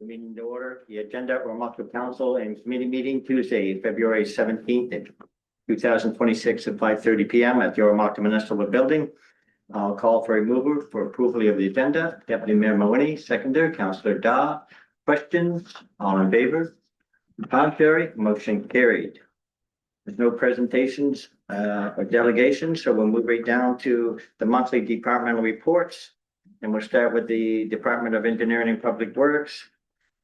The meeting to order, the agenda, Oromocto Council and Committee meeting Tuesday, February 17th, 2026 at 5:30 PM at the Oromocto Municipal Building. I'll call for a mover for approval of the agenda. Deputy Mayor Maloney, seconder, Councillor Da. Questions? All in favor? Contrary, motion carried. There's no presentations or delegations, so we'll move right down to the monthly departmental reports. And we'll start with the Department of Engineering and Public Works.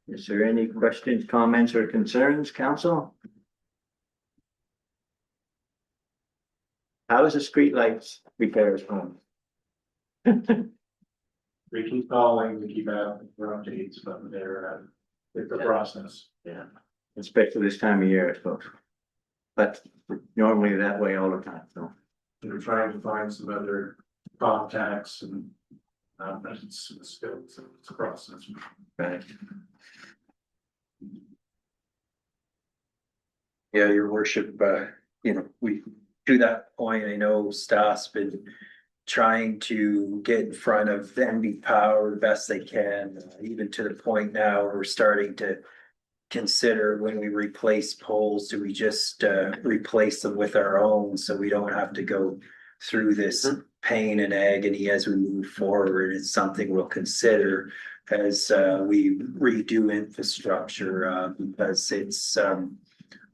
Is there any questions, comments, or concerns, council? How is the streetlights repairs going? We keep calling, we keep asking for updates, but it's a process. Yeah, especially this time of year, I suppose. But normally that way all the time, so. We're trying to find some other contacts and, but it's still, it's a process. Right. Yeah, your worship, we, to that point, I know staff's been trying to get in front of the NB Power the best they can, even to the point now where we're starting to consider when we replace poles, do we just replace them with our own so we don't have to go through this pain and agony as we move forward. It's something we'll consider as we redo infrastructure because it's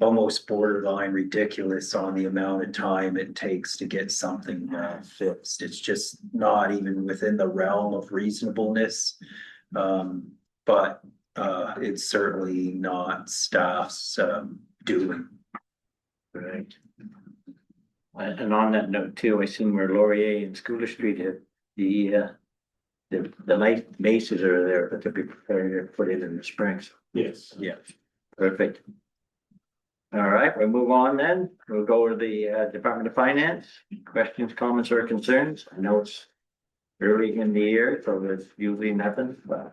almost borderline ridiculous on the amount of time it takes to get something fixed. It's just not even within the realm of reasonableness. But it's certainly not staff's doing. Right. And on that note too, I seen where Laurier and Schooler Street have the light bases are there, but they'll be preparing to put it in the spring. So. Yes. Yeah. Perfect. All right, we'll move on then. We'll go to the Department of Finance. Questions, comments, or concerns? I know it's early in the year, so there's usually nothing, but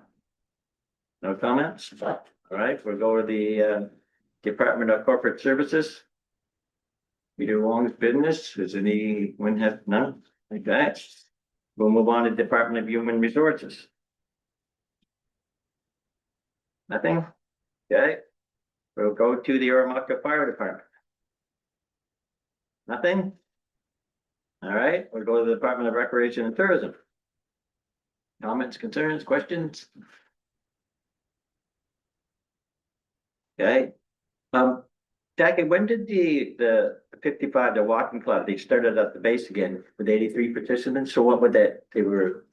no comments. All right, we'll go to the Department of Corporate Services. Peter Wong's business. Is anyone have none? Okay. We'll move on to Department of Human Resources. Nothing? Okay. We'll go to the Oromocto Fire Department. Nothing? All right, we'll go to the Department of Recreation and Tourism. Comments, concerns, questions? Okay. Jackie, when did the 55, the walking club, they started at the base again with 83 participants? So what would that, they were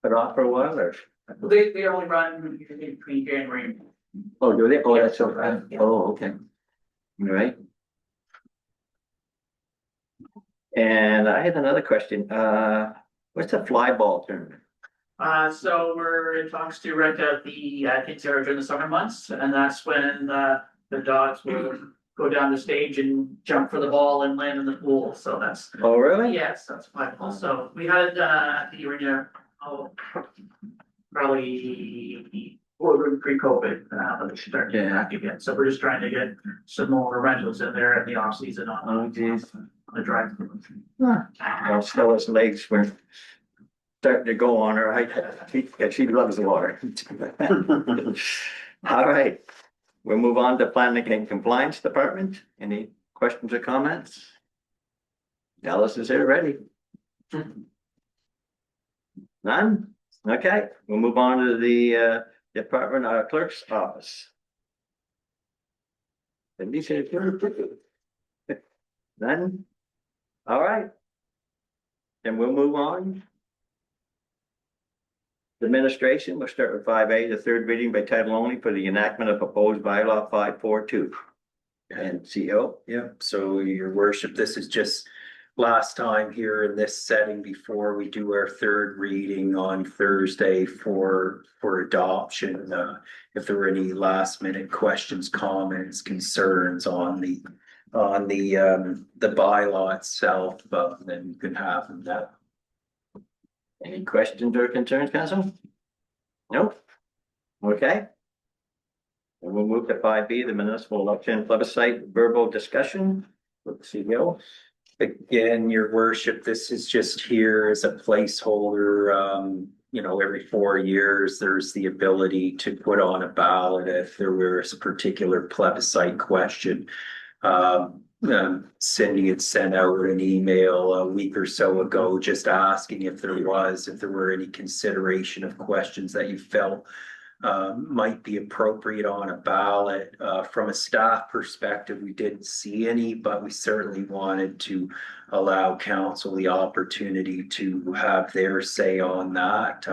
put off for a while or? Well, they only run between January and. Oh, do they? Oh, that's so right. Oh, okay. All right. And I had another question. What's the fly ball tournament? So we're in talks to rent out the kids area during the summer months, and that's when the dogs will go down the stage and jump for the ball and land in the pool. So that's Oh, really? yes, that's fly ball. So we had the arena probably pre-COVID, but it's starting to get back again. So we're just trying to get some more rentals in there at the off season on the drive. Well, Stella's legs were starting to go on her. She loves the water. All right. We'll move on to Planning and Compliance Department. Any questions or comments? Dallas is here ready. None? Okay, we'll move on to the Department Clerk's Office. None? All right. Then we'll move on. Administration, we'll start with 5A, the third reading by title only for the enactment of proposed bylaw 542. And CO. Yeah, so your worship, this is just last time here in this setting before we do our third reading on Thursday for adoption. If there were any last minute questions, comments, concerns on the bylaw itself, then you can have them now. Any questions or concerns, council? Nope. Okay. And we'll move to 5B, the municipal election plebiscite verbal discussion with the CEO. Again, your worship, this is just here as a placeholder. every 4 years, there's the ability to put on a ballot if there was a particular plebiscite question. Cindy had sent out an email a week or so ago, just asking if there were any consideration of questions that you felt might be appropriate on a ballot. From a staff perspective, we didn't see any, but we certainly wanted to allow council the opportunity to have their say on that.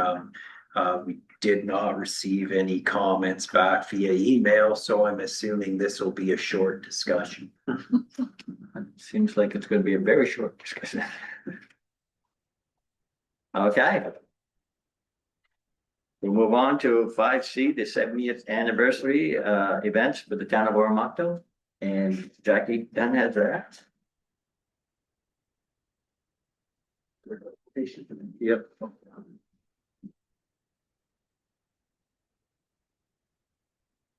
We did not receive any comments back via email, so I'm assuming this will be a short discussion. Seems like it's gonna be a very short discussion. Okay. We'll move on to 5C, the 70th anniversary events for the town of Oromocto. And Jackie Dunn has that. Yep.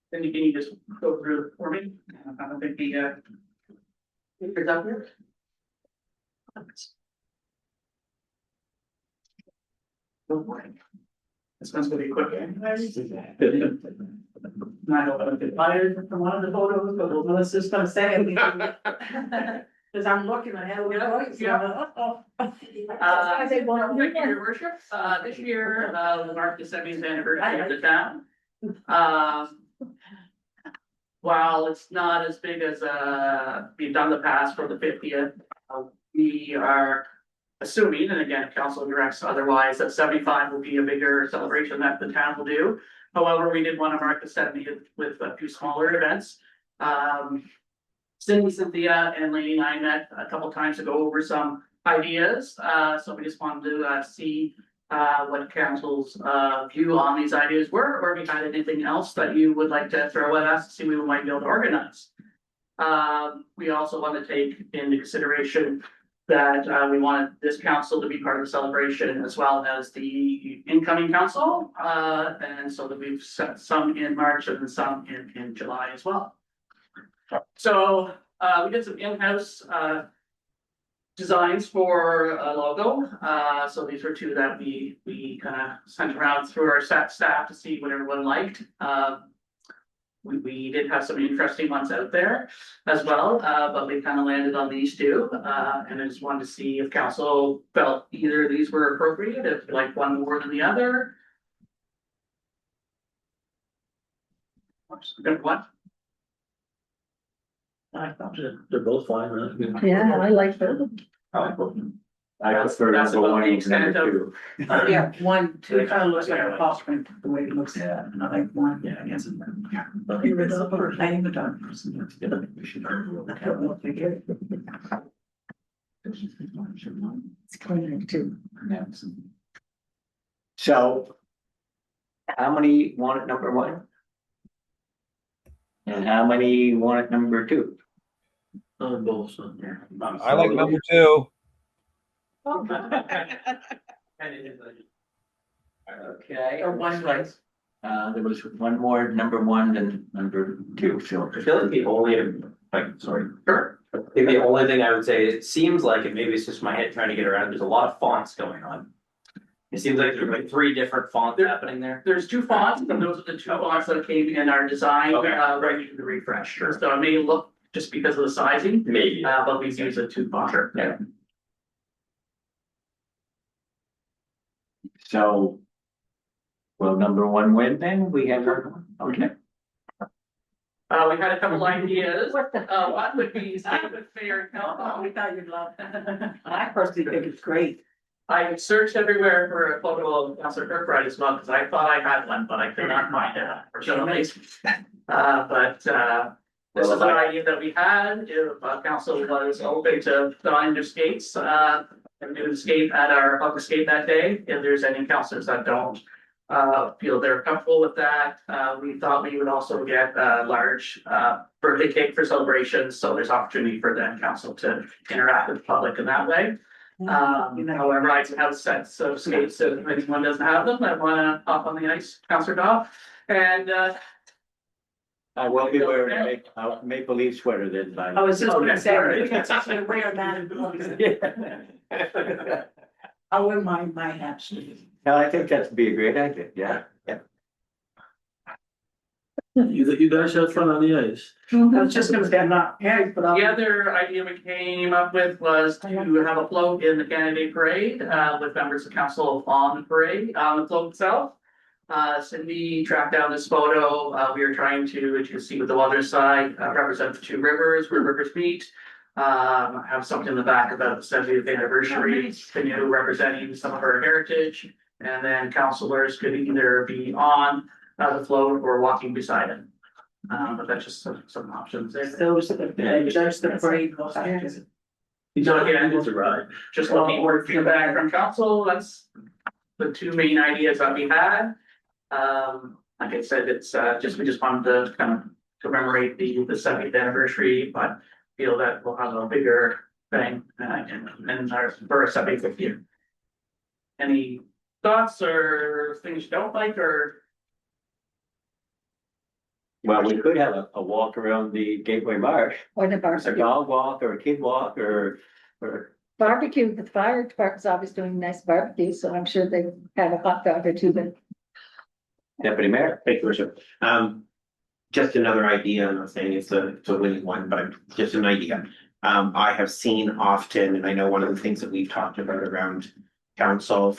Then can you just go through it for me? I don't think the papers up here. Good morning. This one's gonna be quick. I know I'm get fired from one of the photos, but Melissa's just gonna say it. Cause I'm looking ahead. Thank you, your worship. This year, will mark the 70th anniversary of the town. While it's not as big as we've done the past for the 50th, we are assuming, and again, if council directs otherwise, that 75 will be a bigger celebration that the town will do. However, we did want to mark the 70th with a few smaller events. Cindy, Cynthia, and Lainey and I met a couple times to go over some ideas. So we just wanted to see what council's view on these ideas were, or if you had anything else that you would like to throw at us to see what we might be able to organize. We also want to take into consideration that we wanted this council to be part of the celebration as well as the incoming council. And so that we've set some in March and some in July as well. So we did some in-house designs for a logo. So these were two that we kind of sent around through our staff to see what everyone liked. We did have some interesting ones out there as well, but we kind of landed on these two. And I just wanted to see if council felt either of these were appropriate, if like one more than the other. Good one. I thought They're both fine, right? Yeah, I like them. I That's prefer about number one the and extent number of- two. Yeah, 1, 2. It kind of looks like a pop print, the way it looks, yeah, and I like one, yeah, I guess. But here it is, I am the dark person. It's cleaner too. So how many want it number one? And how many want it number two? Both. I like number 2. Okay. Or one place. There was one more number one than number two, so. I feel like the only, sorry. Sure. I think the only thing I would say, it seems like, and maybe it's just my head trying to get around, there's a lot of fonts going on. It seems like there's like 3 different fonts happening there. There's 2 fonts, and those are the 2 fonts that came in our design, Okay. right to the refresh. Sure. So it may look just because of the sizing, Maybe. but we've used the 2 fonts. Sure. Yeah. So. Will number one win then? We have one, okay. We had a couple ideas. What the? One would be David Fair. Oh, we thought you'd love that. I personally think it's great. I searched everywhere for a photo of Councilor Kirkbride as well, because I thought I had one, but I could not find it, unfortunately. This is an idea that we had, if council was open to donning their skates, and do the skate at our public skate that day. If there's any councilors that don't feel they're comfortable with that, we thought we would also get a large birthday cake for celebrations, so there's opportunity for the council to interact with the public in that way. However, I have sets of skates, so if anyone doesn't have them, I wanna hop on the ice, Councilor Dodd. And I will be wearing a maple leaf sweater this time. I was just gonna say, Okay. we can actually wear that. I wouldn't mind my hats. No, I think that'd be a great idea, yeah. You guys have fun on the ice. I was just gonna say, I'm not married, but The other idea we came up with was to have a float in the Canada Day Parade, with members of council on the parade, on the float itself. Cindy tracked down this photo, we were trying to, as you can see with the weather side, represent the two rivers, where rivers meet. Have something in the back about the 70th anniversary, canoe representing some of our heritage. And then councilors could either be on the float or walking beside it. But that's just some options there. those are just the parade. So again, It's a ride. just looking for feedback from council, that's the two main ideas that we had. Like I said, it's we just wanted to kind of commemorate the 70th anniversary, but feel that we'll have a bigger thing and our for our 75th year. Any thoughts or things you don't like or? Well, we could have a walk around the Gateway Marsh, Or the a barbecue. dog walk or a kid walk or. Barbecue, the fire department's always doing nice barbecue, so I'm sure they have a hot dog or two, but Deputy Mayor. Thank you, Worship. Just another idea, I'm not saying it's a winning one, but just an idea. I have seen often, and I know one of the things that we've talked about around council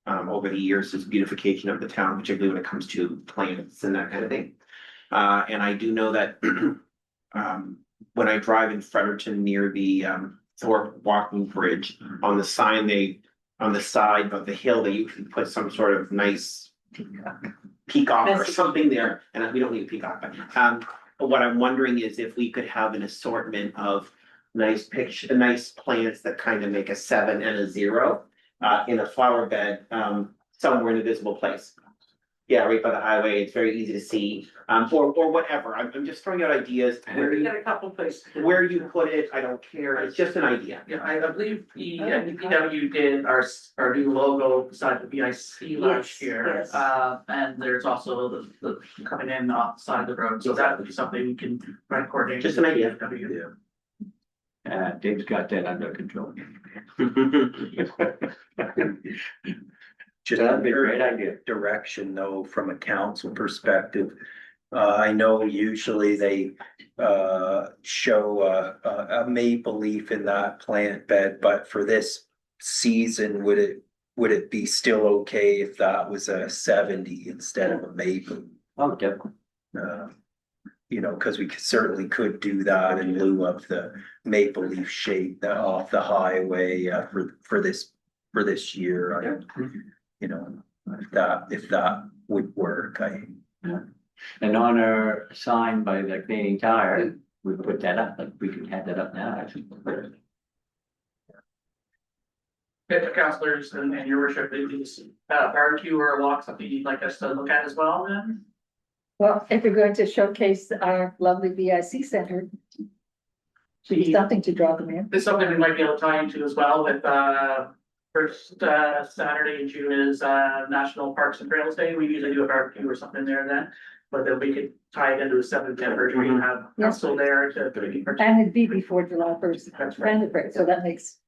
over the years is beautification of the town, particularly when it comes to plants and that kind of thing. And I do know that when I drive in Fredericton near the Thorpe Walking Bridge, on the sign on the side of the hill, they usually put some sort of nice peacock or something there, and we don't need a peacock, but what I'm wondering is if we could have an assortment of nice plants that kind of make a 7 and a 0 in a flower bed somewhere in a visible place. Yeah, right by the highway, it's very easy to see, or whatever, I'm just throwing out ideas. We got a couple places. Where you put it, I don't care, it's just an idea. Yeah, I believe the DPW did our new logo beside the BIC last Yes, year. yes. And there's also the coming in off the side of the road, so that would be something we can try and coordinate. Just an idea. with DPW. Dave's got that under control. Just That'd be a great idea. direction though, from a council perspective. I know usually they show a maple leaf in that plant bed, but for this season, would it be still okay if that was a 70 instead of a maple? Oh, definitely. You know, because we certainly could do that in lieu of the maple leaf shape off the highway for this year. You know, if that would work, And on our sign by the Canadian Tire, we put that up, like we can have that up now, actually. If councilors and your worship, is barbecue or a walk something you'd like us to look at as well then? well, if you're going to showcase our lovely BIC center, should be something to draw them in. This is something we might be able to tie into as well with first Saturday in June is National Parks and Trails Day. We usually do a barbecue or something there then. But then we could tie it into the 7th anniversary and have council there to. And it'd be before July 1st, That's right. so that makes,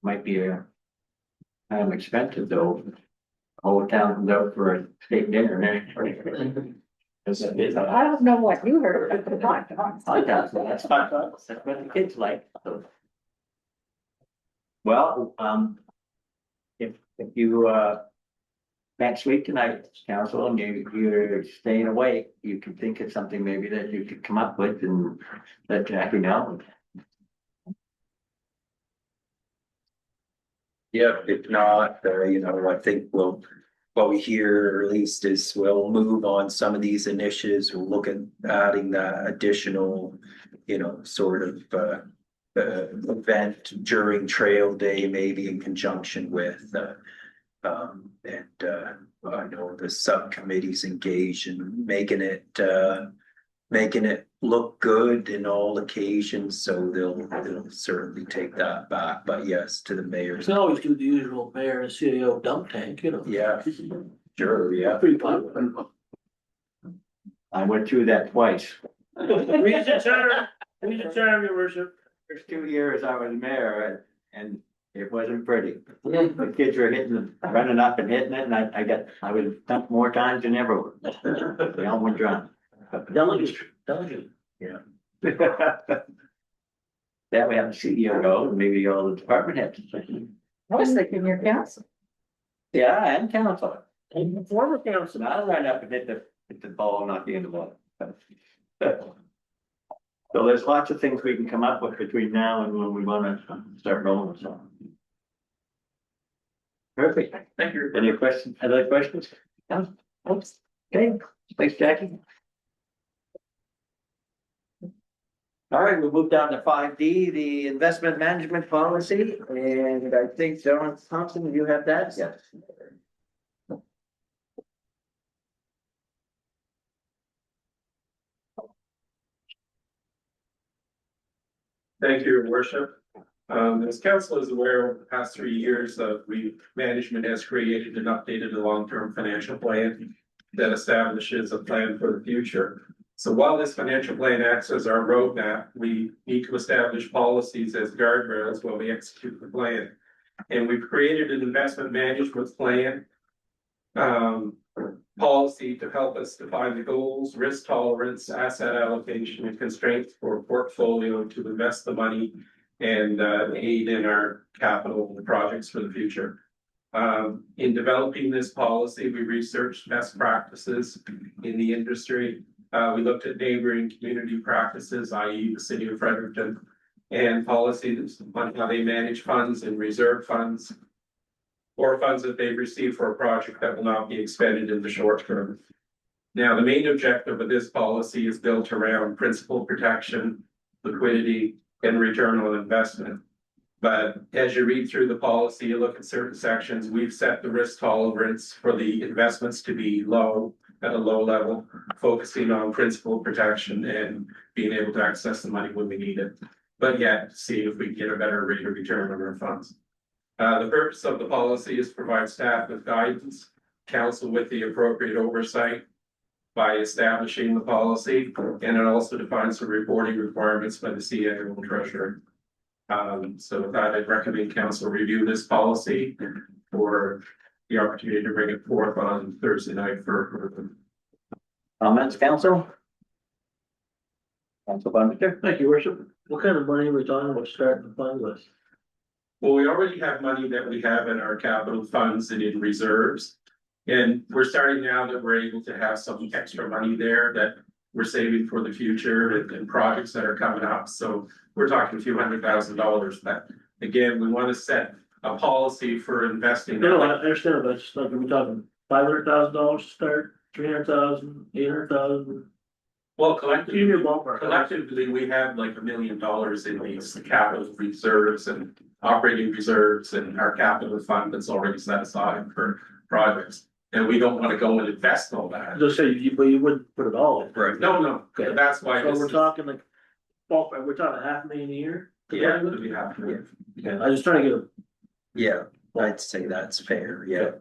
Might be kind of expensive though. Whole town comes out for a steak dinner there. I don't know what you heard. But That's what the kids like. So. Well, if you next week tonight, council, and you're staying awake, you can think of something maybe that you could come up with and let Jackie know. yeah, if not, you know, I think what we hear at least is we'll move on some of these initiatives, we'll look at adding that additional, you know, sort of event during Trail Day, maybe in conjunction with I know the subcommittee's engaged in making it look good in all occasions, so they'll certainly take that back, but yes, to the mayor's. can always do the usual mayor and CEO dump tank, you know. Yeah, sure, yeah. Pretty popular. I went through that twice. We adjourn, your worship. First 2 years I was mayor and it wasn't pretty. The kids were running up and hitting it and I was dumped more times than ever. They all went drunk. Delegate. That we have the CEO go, and maybe all the department heads. I was thinking your council. Yeah, and council. Former council. I'll run up and hit the ball, not the end of the ball. So there's lots of things we can come up with between now and when we wanna start rolling, so. Perfect. Thank you. Any questions, other questions? No? Oops. Okay, thanks, Jackie. All right, we'll move down to 5D, the investment management policy, and I think John Thompson, you have that? Yes. Thank you, Your Worship. As council is aware, over the past 3 years, management has created and updated a long-term financial plan that establishes a plan for the future. So while this financial plan acts as our roadmap, we need to establish policies as guardrails while we execute the plan. And we've created an investment management plan policy to help us define the goals, risk tolerance, asset allocation, and constraints for a portfolio to invest the money and aid in our capital projects for the future. In developing this policy, we researched best practices in the industry. We looked at neighboring community practices, i.e. the city of Fredericton, and policies on how they manage funds and reserve funds, or funds that they've received for a project that will not be expended in the short term. Now, the main objective of this policy is built around principal protection, liquidity, and return on investment. But as you read through the policy, you look at certain sections, we've set the risk tolerance for the investments to be low, at a low level, focusing on principal protection and being able to access the money when we need it, but yet see if we can get a better rate of return on our funds. The purpose of the policy is to provide staff with guidance, council with the appropriate oversight by establishing the policy, and it also defines the reporting requirements by the CIO and treasurer. So with that, I'd recommend council review this policy for the opportunity to bring it forth on Thursday night for. Comments, council? Council Bonner? Thank you, Worship. What kind of money are we talking about starting the fund with? Well, we already have money that we have in our capital funds and in reserves. And we're starting now that we're able to have some extra money there that we're saving for the future and projects that are coming up. So we're talking a few $100,000, but again, we want to set a policy for investing. No, I understand, but it's like, are we talking $500,000 to start, 300,000, 800,000? Well, Give me a ballpark. collectively, we have like $1 million in these capital reserves and operating reserves and our capital fund that's already set aside for projects. And we don't want to go and invest all that. Just say, but you wouldn't put it all in. Right. No, Okay. that's why. So this we're is- talking like, ballpark, we're talking $500,000 a year? Yeah, it'd be half a year. Okay, I was just trying to get a. Yeah, I'd say that's fair, yeah.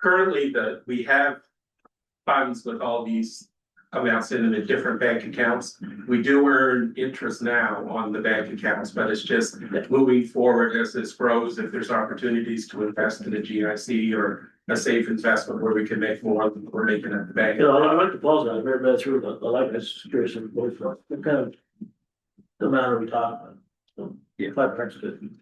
Currently, we have funds with all these amounts in the different bank accounts. We do earn interest now on the bank accounts, but it's just moving forward as this grows. If there's opportunities to invest in a GIC or a safe investment where we can make more than we're making at the bank. You know, I like the policy, I've never read through it, I like it, it's curious, what kind of amount are we talking about? So, Yeah. 500's good,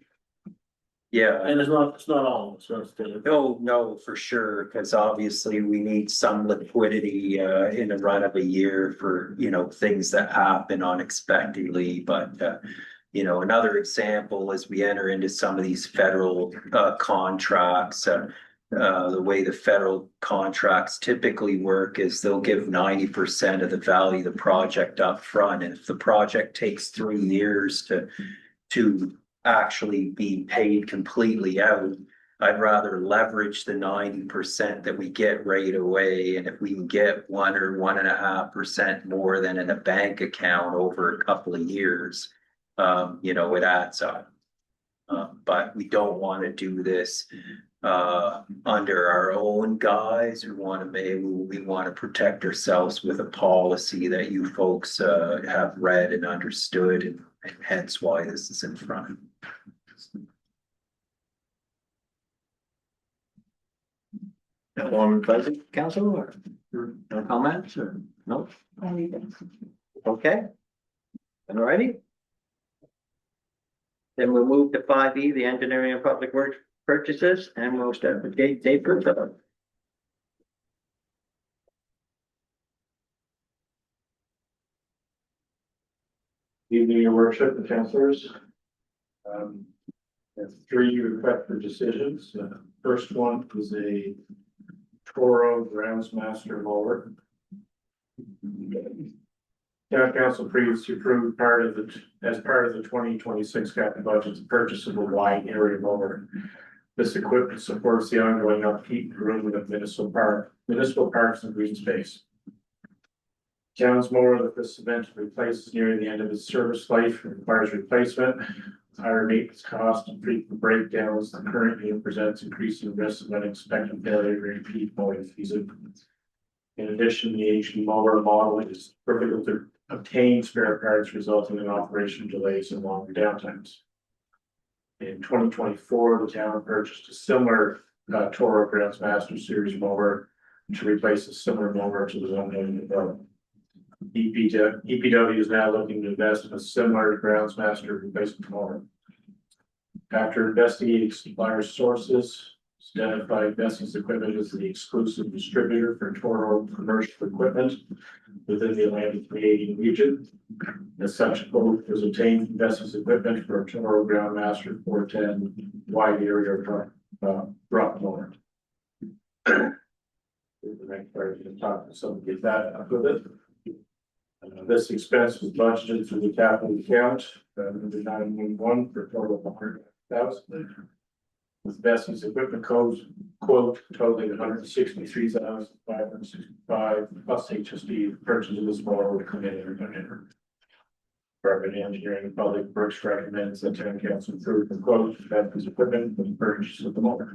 Yeah, and it's not all, so it's still. no, for sure, because obviously we need some liquidity in the run of a year for, things that happen unexpectedly, but another example as we enter into some of these federal contracts, the way the federal contracts typically work is they'll give 90% of the value of the project up front, and if the project takes 3 years to actually be paid completely out, I'd rather leverage the 90% that we get right away. And if we can get 1 or 1.5% more than in a bank account over a couple of years, it adds up. But we don't want to do this under our own guise. We want to protect ourselves with a policy that you folks, have read and understood, and hence why this is in front. Warm fuzzy, council, or no comments, or no? Okay. Alrighty. Then we'll move to 5E, the engineering and public works purchases, and we'll start with Dave first. Evening, your worship, the councilors. There's 3 requests for decisions. First one is a Toro Groundsmaster mower. Town council previously approved as part of the 2026 capital budget, the purchase of a wide area mower. This equipment supports the ongoing upkeep and grooming of municipal parks and green space. Town's mower that this event replaces near the end of its service life and requires replacement. Higher maintenance costs and frequent breakdowns that currently presents increasing risks of unexpected failure and repeat mowing season. In addition, the aging mower model is difficult to obtain spare parts, resulting in operation delays and longer downtimes. In 2024, the town purchased a similar Toro Groundsmaster series mower to replace a similar mower to the one in development. EPW is now looking to invest in a similar Groundsmaster replacement mower. After investigating supplier sources, identified Bessie's Equipment as the exclusive distributor for Toro commercial equipment within the Atlantic Canadian region. As such, quote was obtained from Bessie's Equipment for a Toro Groundmaster 410 wide area drop mower. The next part is to talk to someone, get that up with it. This expense was budgeted through the capital account, under 911 for a total of 100,000. With Bessie's Equipment quote totaling 163,565 plus HSD purchase of this mower would come in every minute. Department of Engineering and Public Works recommends that town council approve the quote for Bessie's Equipment for the purchase of the mower.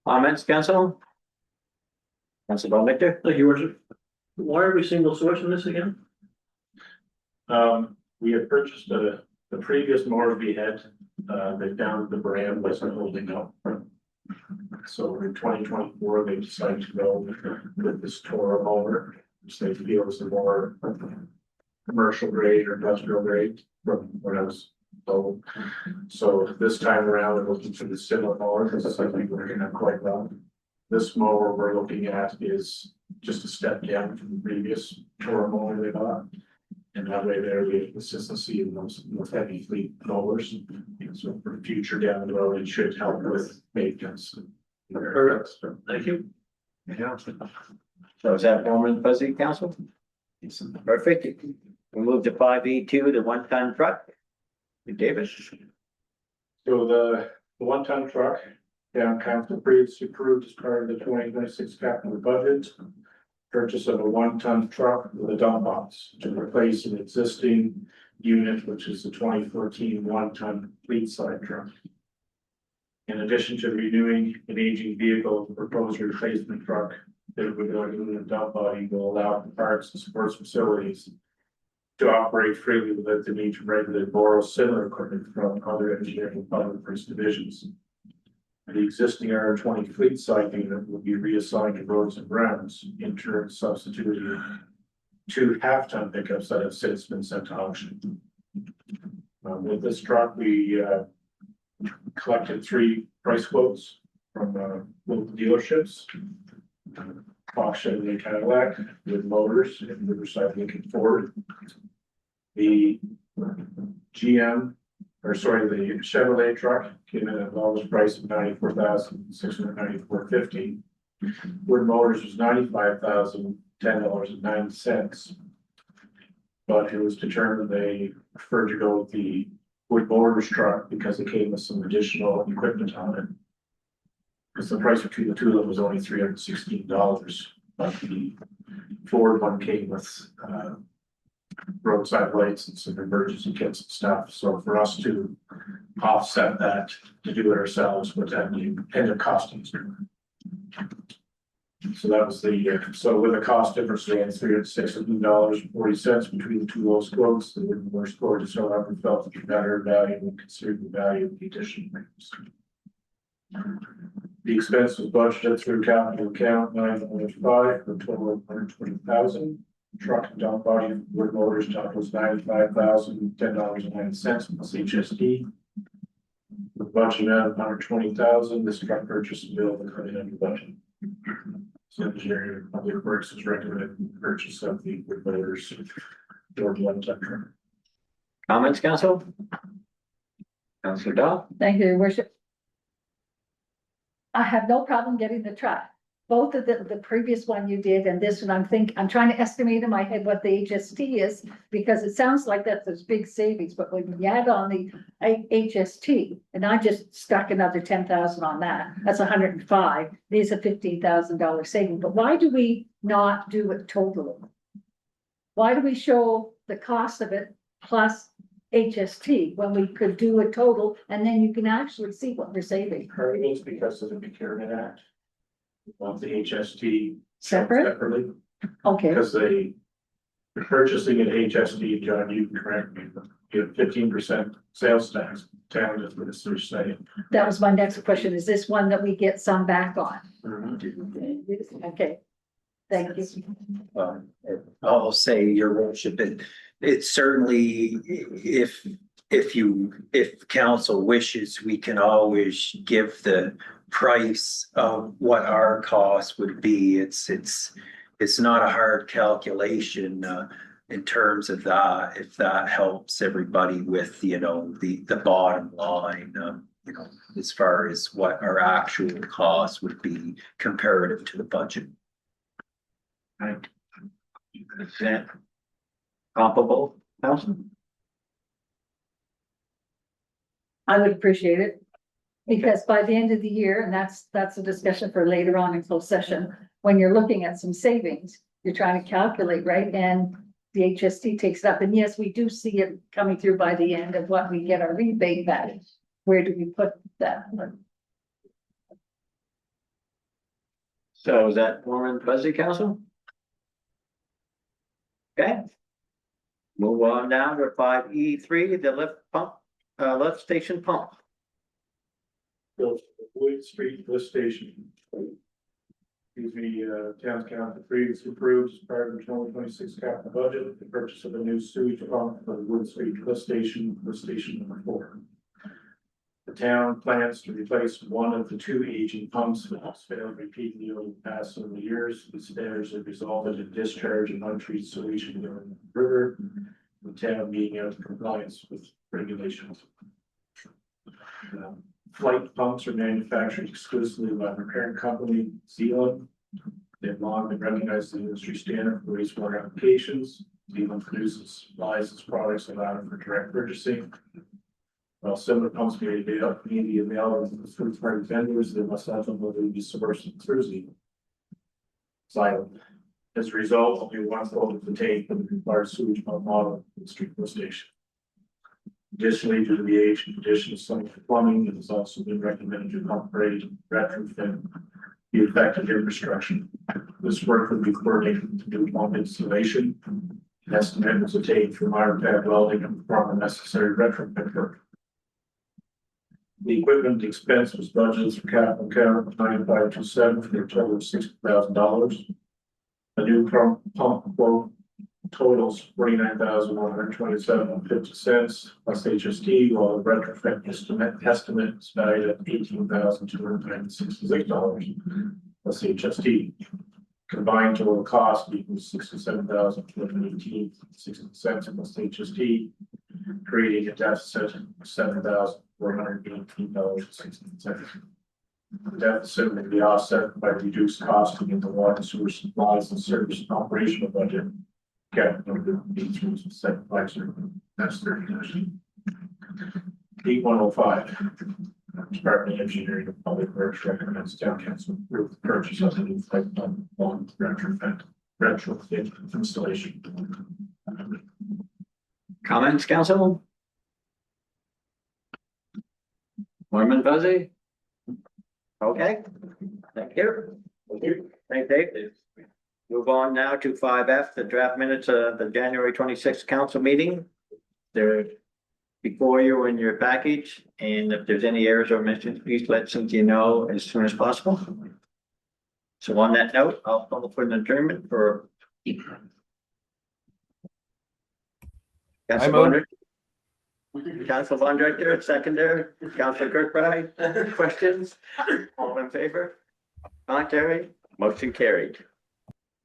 Comments, council? Council Victor? Thank you, worship. Why are we single sourcing this again? We had purchased the previous mower we had, they found the brand wasn't holding up. So in 2024, they decided to go with this Toro mower, which they feel is the more commercial grade or industrial grade from when I was told. So this time around, we're looking for the similar mower, because I think we're gonna have quite well. This mower we're looking at is just a step down from the previous Toro mower they bought. And that way there we have consistency in those heavy fleet mowers. So for the future down the road, it should help with maintenance. Thank you. Yeah. So is that warm and fuzzy, council? Perfect. We move to 5E2, the 1-ton truck. David? So the 1-ton truck, town council previously approved as part of the 2026 capital budget. Purchase of a 1-ton truck with a dump box to replace an existing unit, which is the 2014 1-ton fleet side truck. In addition to renewing an aging vehicle, the proposed replacement truck that would go in the dump body will allow the parks and sports facilities to operate freely without the need to regularly borrow similar equipment from other engineering and public works divisions. The existing R20 fleet side unit will be reassigned to roads and grounds, in turn substituting 2 half-ton pickups that have since been sent to auction. With this truck, we collected 3 price quotes from local dealerships. Fox Chevrolet Cadillac with motors and Riverside Lincoln Ford. The the Chevrolet truck came in at the lowest price of $94,694.50. Wood Motors was $95,010.09. But it was determined they preferred to go with the Wood Motors truck because it came with some additional equipment on it. Because the price between the two of them was only $316, but the Ford one came with roadside lights and some emergency kits and stuff. So for us to offset that, to do it ourselves, would end up costing us. So that was the, so with the cost difference, we had $316.40 between the two lowest quotes. The worst quote is however felt to be better value when considering the value of the additional items. The expense was budgeted through capital account 905 for a total of $120,000. Truck and dump body wood motors totals $95,010.09 plus HSD. The budget of $120,000. This truck purchase bill was under budget. So engineering and public works is recommended purchase of the wood motors for one ton truck. Comments, council? Councilor Dow? Thank you, your worship. I have no problem getting the truck. Both of the previous one you did and this one, I'm trying to estimate in my head what the HST is, because it sounds like that there's big savings, but when you add on the HST, and I just stuck another 10,000 on that, that's 105. These are $15,000 saving, but why do we not do it totally? Why do we show the cost of it plus HST when we could do a total and then you can actually see what we're saving? Part of it's because of the Procurement Act. Want the HST Separate? Okay, because they're purchasing at HST, John, you can correct me, but you have 15% sales tax. Town is what it's saying. that was my next question. Is this one that we get some back on? Okay, thank you. I'll say, your worship, it certainly, if council wishes, we can always give the price of what our cost would be. It's not a hard calculation in terms of that, if that helps everybody with, the bottom line, as far as what our actual cost would be comparative to the budget. Right. Is that comparable, council? I would appreciate it. Because by the end of the year, and that's a discussion for later on in closed session, when you're looking at some savings, you're trying to calculate, right? And the HST takes it up. And yes, we do see it coming through by the end of what we get our rebate back. Where do we put that? So is that warm and fuzzy, council? Okay. Move on now to 5E3, the lift station pump. Built Wood Street Lift Station. Excuse me, town's council previously approved as part of the 2026 capital budget, the purchase of a new sewage pump for the Wood Street Lift Station number 4. The town plans to replace one of the two aging pumps that has failed repeatedly over the past several years. These failures have resulted in discharge of untreated sewage in the river, the town being out of compliance with regulations. Flight pumps are manufactured exclusively by the parent company, Zealand. They've long been recognized as the industry standard for wastewater applications. Zealand produces, supplies its products allowed for direct purchasing. While similar pumps may be available from the third-party vendors, they must ultimately be sourced through Zealand. As a result, only one photo to take from the required sewage pump model in the street lift station. Additionally, due to the age and condition of some of the plumbing, it has also been recommended to upgrade and retrofit the affected infrastructure. This work would be coordinated with the new pump installation. An estimate was obtained from iron pad welding and perform the necessary retrofit work. The equipment expense was budgeted for capital account 9527 for a total of $60,000. A new pump quote totals $49,127.50 plus HST, while the retrofit estimate is valued at $18,266 plus HST. Combined total cost equals $67,218.60 plus HST, creating a deficit of $7,418.60. The deficit will be offset by reduced costing in the water sewer supplies and service and operational budget. Capital needs from second flexor. That's 30. 8105. Department of Engineering and Public Works recommends town council approve the purchase of the new flight pump on retrofit installation. Comments, council? Mormon Buzzy? Okay, thank you. Thank Dave. Move on now to 5F, the draft minutes of the January 26th council meeting. They're before you in your package, and if there's any errors or omissions, please let Cynthia know as soon as possible. So on that note, I'll call for an adjournment for. Council moved. Council Von Director, seconder, Council Kirkbride, questions? All in favor? Contrary, motion carried.